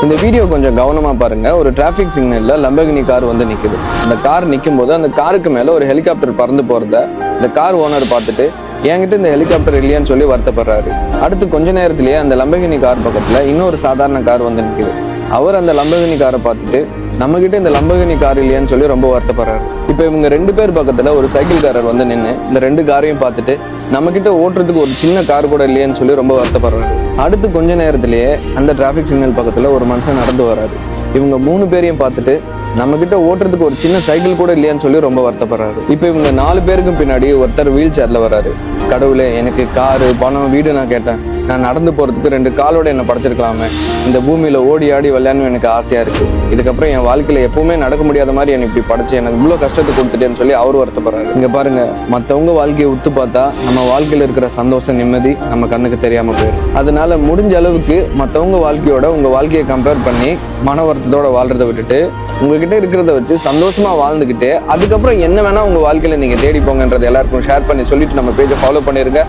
இந்த வீடியோ கொஞ்சம் கவனமா பாருங்க. ஒரு டிராஃபிக் சிக்னல்ல லம்பகினி கார் வந்து நிக்குது. அந்த கார் நிற்கும் போது அந்த காருக்கு மேல ஒரு ஹெலிகாப்டர் பறந்து போறத இந்த கார் ஓனர் பார்த்துட்டு என்கிட்ட இந்த ஹெலிகாப்டர் இல்லையான்னு சொல்லி வருத்தப்படுறாரு. அடுத்து கொஞ்ச நேரத்திலேயே அந்த லம்பகினி கார் பக்கத்துல இன்னொரு சாதாரண கார் வந்து நிக்குது. அவர் அந்த லம்பகினி காரை பார்த்துட்டு நம்ம கிட்ட இந்த லம்பகினி கார் இல்லையான்னு சொல்லி ரொம்ப வருத்தப்படுறாரு. இப்ப இவங்க 2 பேர் பக்கத்துல ஒரு சைக்கிள்காரர் வந்து நின்று இந்த 2 காரையும் பார்த்துட்டு நம்ம கிட்ட ஓட்டுறதுக்கு ஒரு சின்ன கார் கூட இல்லையான்னு சொல்லி ரொம்ப வருத்தப்படுறாரு. அடுத்து கொஞ்ச நேரத்திலேயே அந்த டிராஃபிக் சிக்னல் பக்கத்துல ஒரு மனுஷன் நடந்து வராரு. இவங்க 3 பேரையும் பார்த்துட்டு நம்ம கிட்ட ஓட்டுறதுக்கு ஒரு சின்ன சைக்கிள் கூட இல்லையான்னு சொல்லி ரொம்ப வருத்தப்படுறாரு. இப்ப இவங்க 4 பேருக்கும் பின்னாடி ஒருத்தர் வீல் சேர்ல வராரு. கடவுளே, எனக்கு காரு, பணம், வீடு நான் கேட்டேன். நான் நடந்து போறதுக்கு 2 காலோட என்ன படைச்சிருக்கலாமே. இந்த பூமியில ஓடி ஆடி விளையாடணும் எனக்கு ஆசையா இருக்கு. இதுக்கப்புறம் என் வாழ்க்கையில எப்பவுமே நடக்க முடியாத மாதிரி எனக்கு இப்படி படைச்சு எனக்கு இவ்வளவு கஷ்டத்தை கொடுத்துட்டேன்னு சொல்லி அவர் வருத்தப்படுறாரு. இங்க பாருங்க, மத்தவங்க வாழ்க்கையை உத்து பார்த்தா நம்ம வாழ்க்கையில இருக்கிற சந்தோஷம், நிம்மதி நம்ம கண்ணுக்கு தெரியாம போயிடும். அதனால முடிஞ்ச அளவுக்கு மத்தவங்க வாழ்க்கையோட உங்க வாழ்க்கையை கம்பேர் பண்ணி மன வருத்தத்தோட வாழ்றதை விட்டுட்டு உங்ககிட்ட இருக்கிறத வச்சு சந்தோஷமா வாழ்ந்துகிட்டு அதுக்கப்புறம் என்ன வேணா உங்க வாழ்க்கையில நீங்க தேடி போங்கன்றது எல்லாருக்கும் ஷேர் பண்ணி சொல்லிட்டு நம்ம பேஜை ஃபாலோ பண்ணிருங்க.